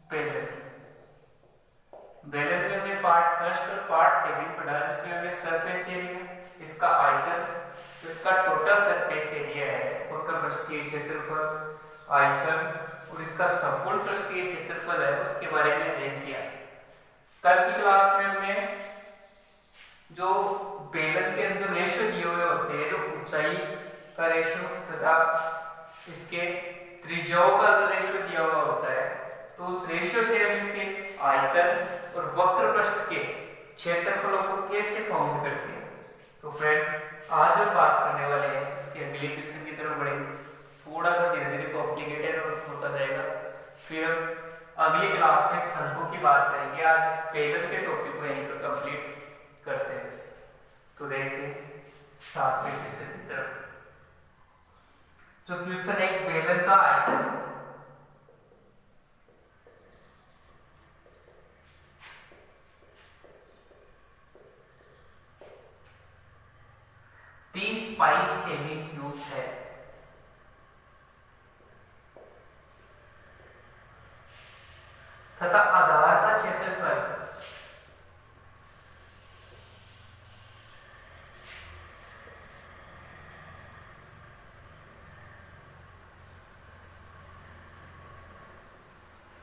बेलन की। बेलन में हमने पार्ट फर्स्ट और पार्ट सेकंड पढ़ा, जिसमें हमने सरफेस एरिया, इसका आयतन, तो इसका टोटल सरफेस एरिया है, वक्र पृष्ठीय क्षेत्रफल, आयतन और इसका संपूर्ण पृष्ठीय क्षेत्रफल है, उसके बारे में अध्ययन किया। कल की क्लास में हमने जो बेलन के अंदर रेशो दिए हुए होते हैं, जो ऊंचाई का रेशो तथा इसके त्रिज्याओं का अगर रेशो दिया हुआ होता है, तो उस रेशो से हम इसके आयतन और वक्र पृष्ठ के क्षेत्रफलों को कैसे फाउंड करते हैं। तो फ्रेंड्स, आज हम बात करने वाले हैं इसके अगले क्वेश्चन की तरफ बढ़ेंगे। थोड़ा सा धीरे धीरे कॉम्प्लिकेटेड होता जाएगा, फिर हम अगली क्लास में शंकु की बात करेंगे। आज इस बेलन के टॉपिक को यहीं पर कंप्लीट करते हैं। तो देखते हैं 7वें क्वेश्चन की तरफ। जो क्वेश्चन है, बेलन का आयतन, पाई सेमी क्यूब है तथा आधार का क्षेत्रफल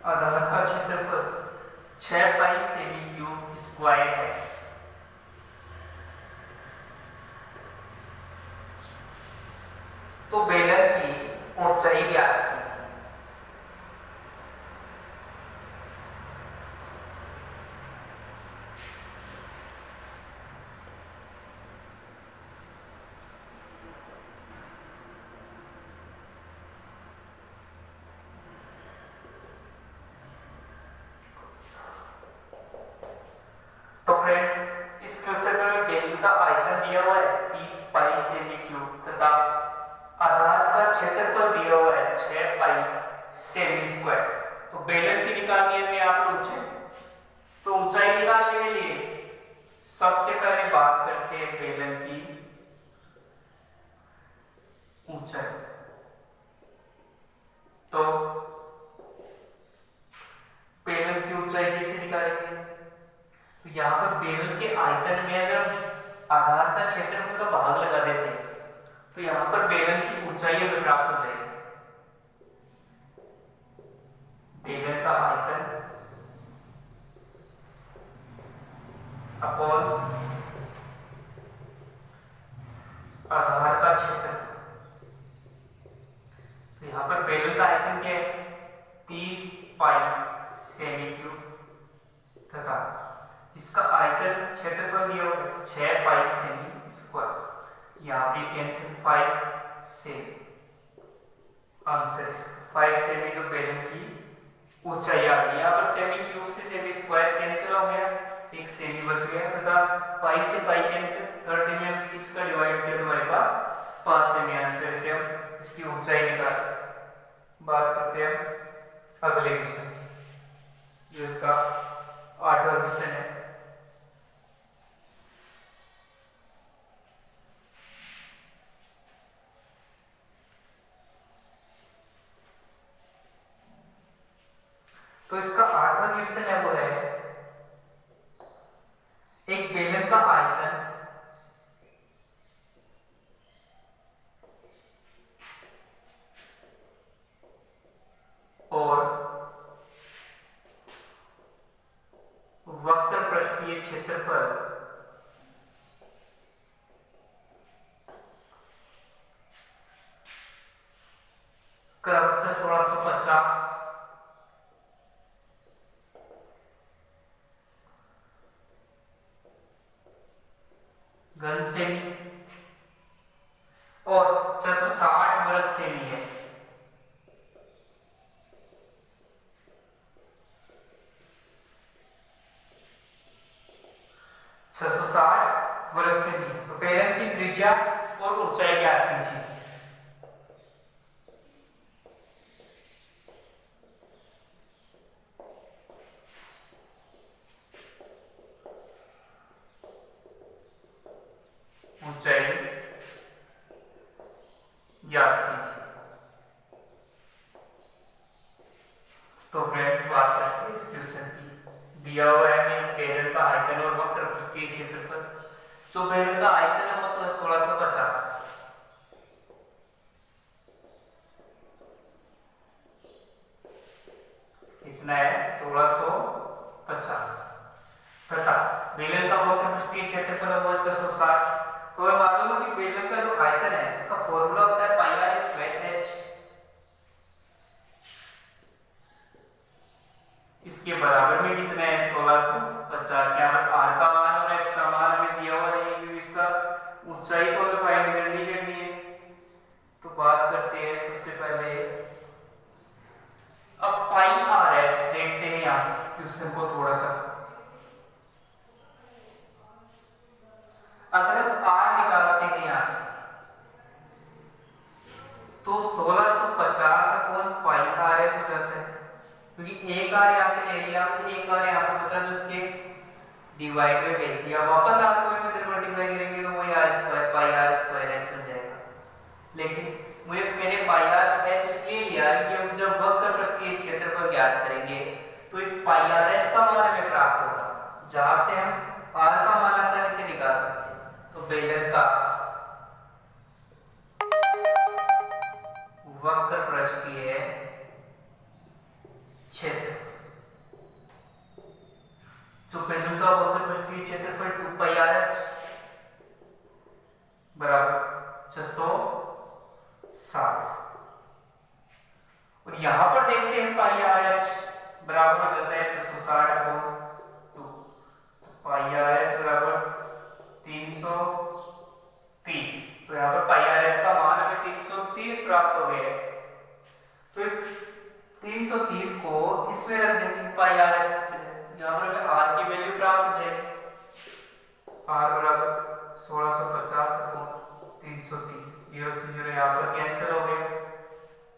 आधार का क्षेत्रफल 6 पाई सेमी क्यूब स्क्वायर है। तो बेलन की ऊंचाई ज्ञात कीजिए। तो फ्रेंड्स, इस क्वेश्चन में बेलन का आयतन दिया हुआ है 30 पाई सेमी क्यूब तथा आधार का क्षेत्रफल दिया हुआ है 6 पाई सेमी स्क्वायर। तो बेलन की निकालनी है हमें यहाँ पर ऊंचाई। तो ऊंचाई निकालने के लिए सबसे पहले बात करते हैं बेलन की ऊंचाई। तो बेलन की ऊंचाई कैसे निकालेंगे? तो यहाँ पर बेलन के आयतन में अगर आधार का क्षेत्रफल का भाग लगा देते हैं, तो यहां पर बेलन की ऊंचाई हमें प्राप्त हो जाएगी। बेलन का आयतन अपॉन आधार का क्षेत्रफल। तो यहां पर बेलन का आयतन क्या है? 30 पाई सेमी क्यूब तथा इसका आयतन क्षेत्रफल दिया हुआ है 6 पाई सेमी स्क्वायर। यहाँ पे कैंसिल 5 सेमी, आंसर 5 सेमी जो बेलन की ऊंचाई आ गई। यहाँ पर सेमी क्यूब से सेमी स्क्वायर कैंसिल हो गया, एक सेमी बच गया तथा पाई से पाई कैंसिल, 30 में हम 6 का डिवाइड किया तो हमारे पास 5 सेमी आंसर से हम इसकी ऊंचाई निकाल। बात करते हैं अगले क्वेश्चन, जो इसका 8वां क्वेश्चन है। तो इसका 8वां क्वेश्चन है, वो है एक बेलन का आयतन और वक्र पृष्ठीय क्षेत्रफल क्रमशः 1650 घन सेमी और 660 वर्ग सेमी है। वर्ग सेमी। तो बेलन की त्रिज्या और ऊंचाई ज्ञात कीजिए। तो फ्रेंड्स बात करते हैं इस क्वेश्चन की। दिया हुआ है हमें बेलन का आयतन और वक्र पृष्ठीय क्षेत्रफल। जो बेलन का आयतन है वो तो है 1650, कितना है 1650, तथा बेलन का वक्र पृष्ठीय क्षेत्रफल है वो है 460। तो हमें मालूम है कि बेलन का जो आयतन है उसका फॉर्मूला होता है पाई आर स्क्वायर एच। इसके बराबर में कितना है 1650। यहाँ पर आर का मान और एच का मान हमें दिया हुआ नहीं है क्योंकि इसका ऊंचाई को हमें फाइंड करनी है। तो बात करते हैं सबसे पहले, अब पाई आर एच देखते हैं यहाँ से क्वेश्चन को थोड़ा सा। अगर हम आर निकालते हैं यहाँ से तो 1650 अपॉन पाई आर एच हो जाता है, क्योंकि एक आर यहाँ से ले लिया तो एक आर यहाँ पर बचा, तो उसके डिवाइड में भेज दिया, वापस आर को इधर मल्टीप्लाई करेंगे तो वही R square pi R square H बन जाएगा। लेकिन मुझे मैंने पाई आर एच इसलिए लिया कि हम जब वक्र पृष्ठीय क्षेत्रफल ज्ञात करेंगे तो इस पाई आर एच का मान हमें प्राप्त होगा, जहां से हम आर का मान आसानी से निकाल सकते हैं। तो बेलन का वक्र पृष्ठीय क्षेत्र, जो बेलन का वक्र पृष्ठीय क्षेत्रफल 2 पाई आर एच बराबर 660। और यहां पर देखते हैं पाई आर एच बराबर हो जाता है 660 अपॉन 2। पाई आर एच बराबर 330। तो यहां पर पाई आर एच का मान हमें 330 प्राप्त हो गया है। तो इस 330 को इसमें रख देंगे पाई आर एच से, यहां पर हमें आर की वैल्यू प्राप्त हो जाएगी। आर बराबर 1650 अपॉन 330, 0 से 0 यहाँ पर कैंसिल हो गया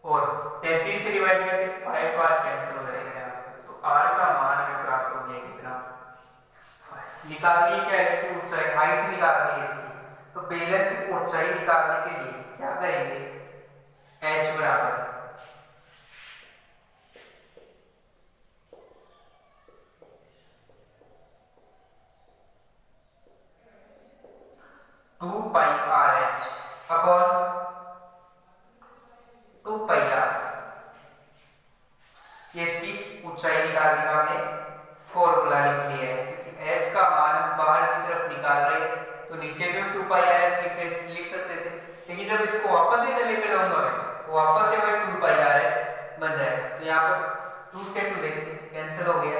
और 33 से डिवाइड करके पाई आर कैंसिल हो जाएगा यहाँ पर। तो आर का मान हमें प्राप्त हो गया कितना, 5। निकालनी क्या इसकी ऊंचाई, हाइट निकालनी है इसकी। तो बेलन की ऊंचाई निकालने के लिए क्या करेंगे, एच बराबर 2 pi R H upon 2 pi R. ये इसकी ऊंचाई निकालने का हमने फॉर्मूला लिख लिया है, क्योंकि एच का मान हम बाहर की तरफ निकाल रहे हैं तो नीचे भी हम 2 पाई आर एच लिख सकते थे, लेकिन जब इसको वापस इधर लेकर जाऊंगा मैं तो वापस से वही 2 पाई आर एच बन जाएगा। तो यहाँ पर 2 से 2 देखते हैं कैंसिल हो गया,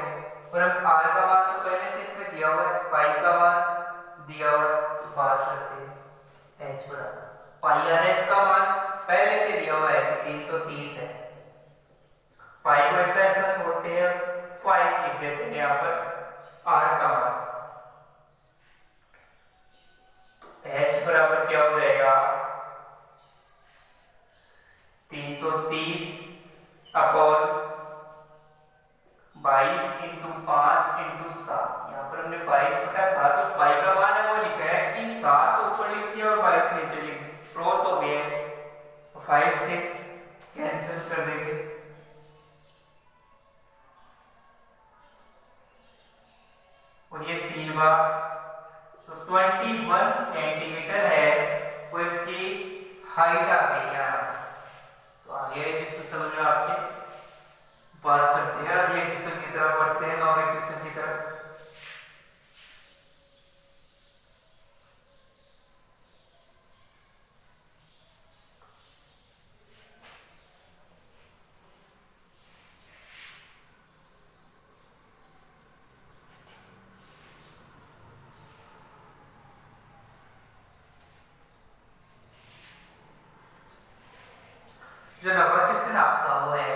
और हम आर का मान तो पहले से इसमें दिया हुआ है, पाई का मान दिया हुआ है। तो बात करते हैं एच बराबर पाई आर एच का मान पहले से दिया हुआ है कि 330 है। पाई को ऐसा ऐसा छोड़ते हैं, 5 लिख देते हैं यहाँ पर आर का मान। एच बराबर क्या हो जाएगा 330 अपॉन 22 इंटू 5 इंटू 7। यहाँ पर हमने 22/7 जो पाई का मान है वो लिखा है कि 7 ऊपर लिख दिया और 22 नीचे लिख दिया, क्रॉस हो गया है। 5 से कैंसिल कर देंगे, और ये 3 बार तो 21 सेंटीमीटर है वो इसकी हाइट आ गई है। तो आगे क्वेश्चन समझ में आपके बात करते हैं, अगले क्वेश्चन की तरफ बढ़ते हैं, 9वें क्वेश्चन की तरफ। जो नंबर क्वेश्चन आपका वो है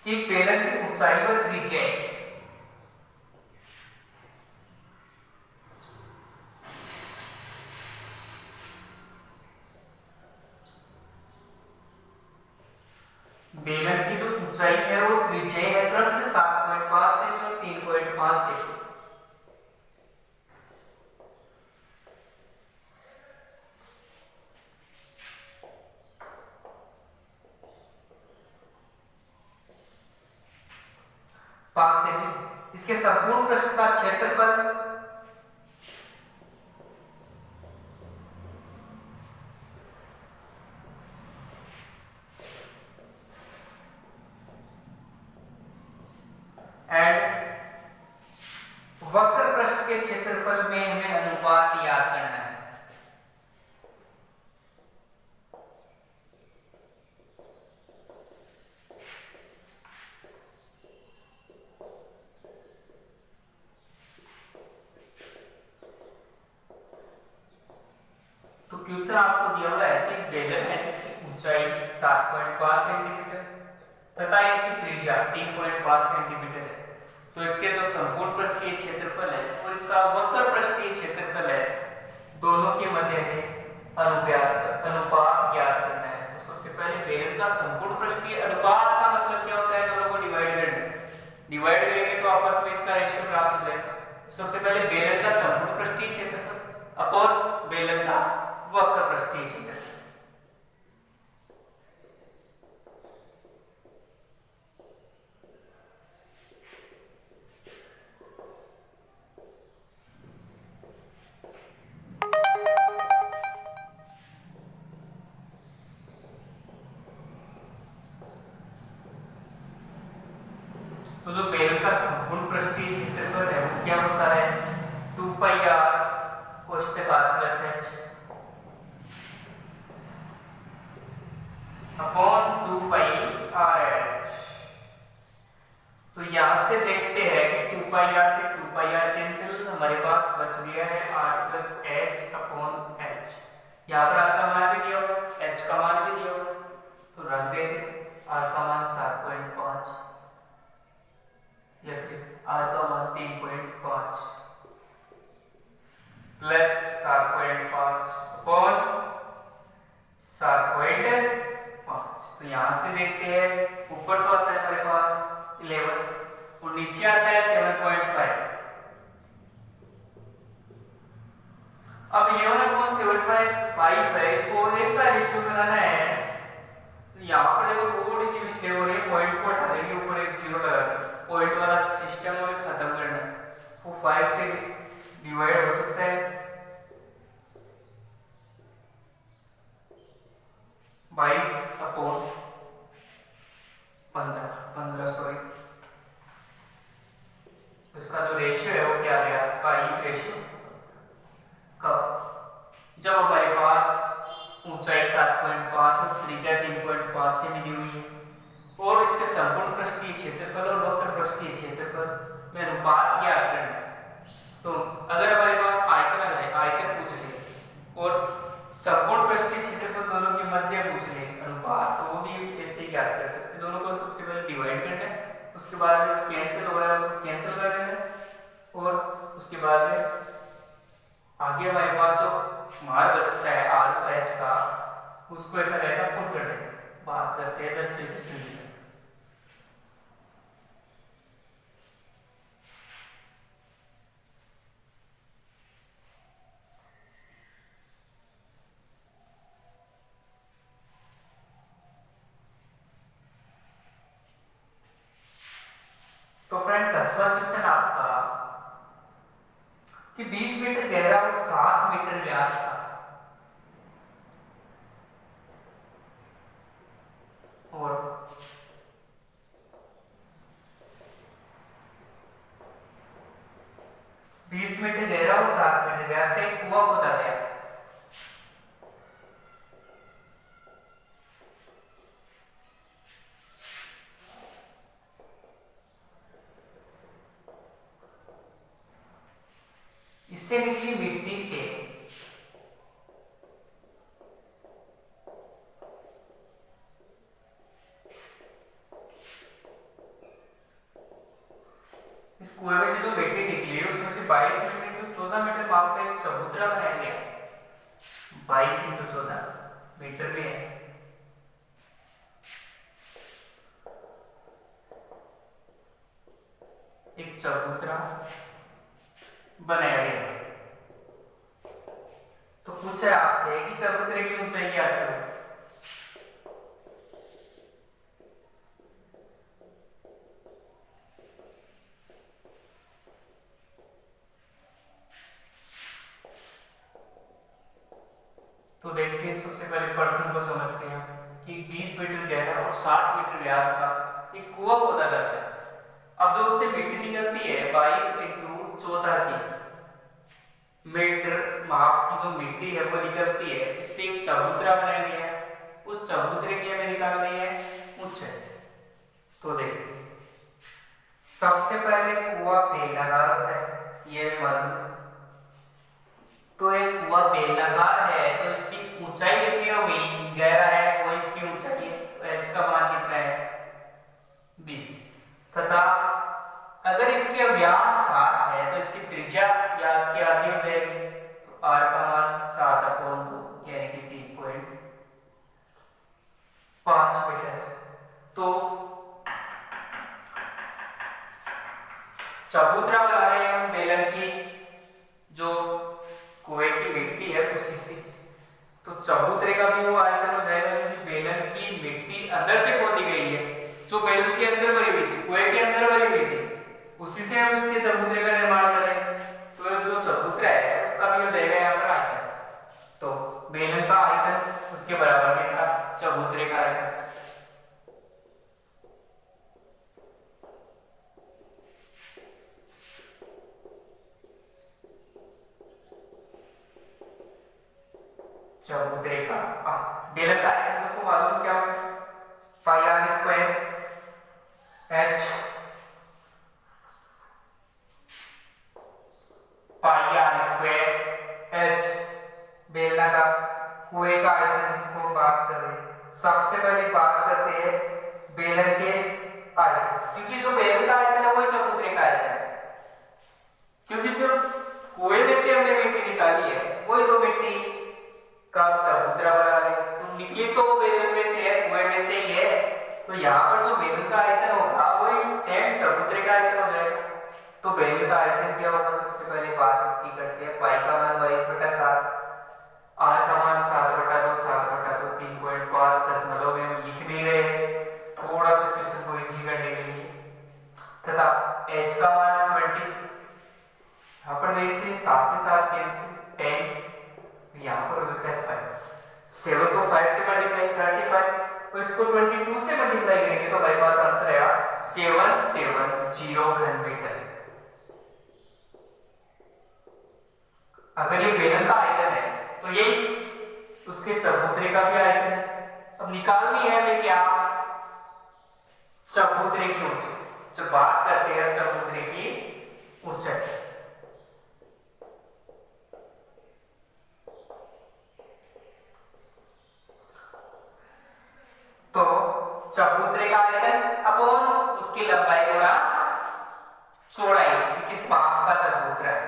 कि बेलन की ऊंचाई व त्रिज्या बेलन की जो ऊंचाई है वो त्रिज्या है क्रम से 7.5 सेमी और 3.5 सेमी। सेमी, इसके संपूर्ण पृष्ठ का क्षेत्रफल एंड वक्र पृष्ठ के क्षेत्रफल में हमें अनुपात याद करना है। तो क्वेश्चन आपको दिया हुआ है कि बेलन है जिसकी ऊंचाई 7.5 सेंटीमीटर तथा इसकी त्रिज्या 3.5 सेंटीमीटर है, तो इसके जो संपूर्ण पृष्ठीय क्षेत्रफल है और इसका वक्र पृष्ठीय क्षेत्रफल है, दोनों के मध्य में अनुपात ज्ञात करना है। तो सबसे पहले बेलन का संपूर्ण पृष्ठीय अनुपात का मतलब क्या होता है, दोनों को डिवाइड करना। डिवाइड करेंगे तो आपस में इसका रेशियो प्राप्त हो जाएगा। सबसे पहले बेलन का संपूर्ण पृष्ठीय क्षेत्रफल अपॉन बेलन का वक्र पृष्ठीय क्षेत्रफल। तो जो बेलन का संपूर्ण पृष्ठीय क्षेत्रफल है वो क्या होता है, 2 पाई r कोष्टक r plus h upon 2 पाई r h। तो यहां से देखते हैं कि 2 पाई r से 2 पाई r कैंसिल, हमारे पास बच गया है r plus h upon h। यहाँ पर r का मान भी दिया हुआ है, h का मान भी दिया हुआ है, तो रख देते r का मान 7.5 या फिर r का मान 3.5 प्लस 7.5 अपॉन 7.5। तो यहां से देखते हैं, ऊपर तो आता है हमारे पास 11 और नीचे आता है 7.5। अब 11/7.5 है, इसको ऐसा रेशियो बनाना है। तो यहाँ पर देखो थोड़ी सी मिस्टेक हो रही है, पॉइंट को हटा देंगे, ऊपर एक जीरो लगा देंगे, पॉइंट वाला सिस्टम हमें खत्म करना है। वो 5 से डिवाइड हो सकता है 22 अपॉन 15 सॉरी। इसका जो रेशियो है वो क्या गया, 22 रेशियो कब, जब हमारे पास ऊंचाई 7.5 और त्रिज्या 3.5 से मिली हुई है और इसके संपूर्ण पृष्ठीय क्षेत्रफल और वक्र पृष्ठीय क्षेत्रफल में अनुपात ज्ञात करना है। तो अगर हमारे पास आयतन है, आयतन पूछ ले और संपूर्ण पृष्ठीय क्षेत्रफल दोनों के मध्य पूछ ले अनुपात, तो वो भी ऐसे ही ज्ञात कर सकते हैं। दोनों को सबसे पहले डिवाइड करना है, उसके बाद में कैंसिल हो रहा है उसको कैंसिल कर देना है और उसके बाद में आगे हमारे पास जो मान बचता है r और h का, उसको ऐसा कैसा पुट कर देंगे। बात करते हैं 10वीं क्वेश्चन की। तो फ्रेंड 10वां क्वेश्चन आपका कि 20 मीटर गहरा और 7 मीटर व्यास का और 20 मीटर गहरा और 7 मीटर व्यास का एक कुआं खोदा गया। इससे निकली मिट्टी से इस कुएं में से जो मिट्टी निकली है उसमें से 22 मीटर इंटू 14 मीटर माप का एक चबूतरा बनाया गया। 22 इंटू 14 मीटर में है। एक चबूतरा बनाया गया। तो पूछा है आपसे कि चबूतरे की ऊंचाई क्या है। तो देखते हैं, सबसे पहले प्रश्न को समझते हैं कि 20 मीटर गहरा और 60 मीटर व्यास का एक कुआं खोदा जाता है। अब जो उससे मिट्टी निकलती है 22 इंटू 14 की मीटर माप की जो मिट्टी है वो निकलती है, इससे एक चबूतरा बनाया गया है। उस चबूतरे की हमें निकालनी है ऊंचाई। तो देखिए, सबसे पहले कुआं बेलनाकार होता है, ये मालूम। तो एक कुआं बेलनाकार है तो इसकी ऊंचाई कितनी हो गई, गहरा है वो इसकी ऊंचाई है, तो h का मान कितना है 20। तथा अगर इसके व्यास 7 है तो इसकी त्रिज्या व्यास की आधी हो जाएगी, तो r का मान 7/2 यानी कि 3.5 मीटर। तो चबूतरा बना रहे हैं हम बेलन की, जो कुएं की मिट्टी है उसी से। तो चबूतरे का भी वो आयतन हो जाएगा क्योंकि बेलन की मिट्टी अंदर से खोदी गई है, जो बेलन के अंदर भरी हुई थी, कुएं के अंदर भरी हुई थी, उसी से हम इसके चबूतरे का निर्माण कर रहे हैं। तो जो चबूतरा है उसका भी हो जाएगा यहाँ पर आयतन। तो बेलन का आयतन उसके बराबर में था चबूतरे का आयतन। चबूतरे का बेलन का आयतन सबको मालूम क्या होता है, pi R square h pi R square h बेलना का कुएं का आयतन जिसको हम बात कर रहे हैं। सबसे पहले बात करते हैं बेलन के आयतन, क्योंकि जो बेलन का आयतन है वही चबूतरे का आयतन है, क्योंकि जो कुएं में से हमने मिट्टी निकाली है वही तो मिट्टी का चबूतरा बना रहे। तो निकली तो बेलन में से है, कुएं में से ही है, तो यहाँ पर जो बेलन का आयतन होगा वही सेम चबूतरे का आयतन हो जाएगा। तो बेलन का आयतन क्या होगा, सबसे पहले बात इसकी करते हैं। पाई का मान 22/7, r का मान 7/2, 7/2 3.5 दशमलव में हम लिख नहीं रहे, थोड़ा सा क्वेश्चन को इजी करने के लिए। तथा h का मान 20, यहाँ पर देखते हैं 7 से 7 कैंसिल, 10 यहाँ पर हो जाता है 5। 7 को 5 से मल्टीप्लाई 35, और इसको 22 से मल्टीप्लाई करेंगे तो हमारे पास आंसर आएगा 770 घन मीटर। अगर ये बेलन का आयतन है तो यही उसके चबूतरे का भी आयतन है। अब निकालनी है हमें क्या, चबूतरे की ऊंचाई। जब बात करते हैं चबूतरे की ऊंचाई, तो चबूतरे का आयतन अपॉन उसकी लंबाई गुणा चौड़ाई कि किस माप का चबूतरा है,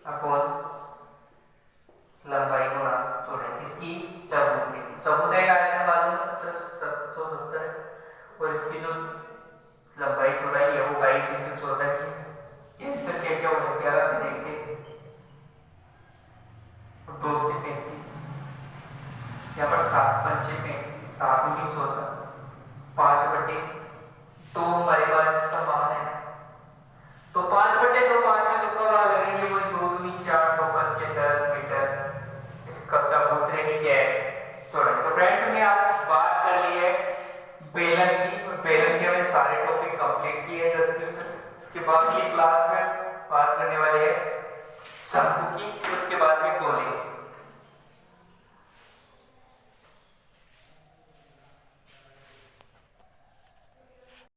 अपॉन लंबाई गुणा चौड़ाई किसकी, चबूतरे की। चबूतरे का आयतन मालूम है 770 है, और इसकी जो लंबाई चौड़ाई है वो 22 इंटू 14 की है। कैंसर क्या होगा, 11 से देखते हैं, 2 से 35, यहाँ पर 7 पंचे 35, 7 दूनी 14, 5/2 हमारे पास इसका मान है। तो 5/2 5 में दो का लगेंगे, वही 2 दूनी 4, 2 पंचे 10 मीटर इसका चबूतरे की क्या है, चौड़ाई। तो फ्रेंड्स हमने आज बात कर ली है बेलन की, और बेलन के हमें सारे टॉपिक कंप्लीट किए 10 क्वेश्चन। इसके बाद अगली क्लास में बात करने वाले हैं शंकु की, उसके बाद में गोले की।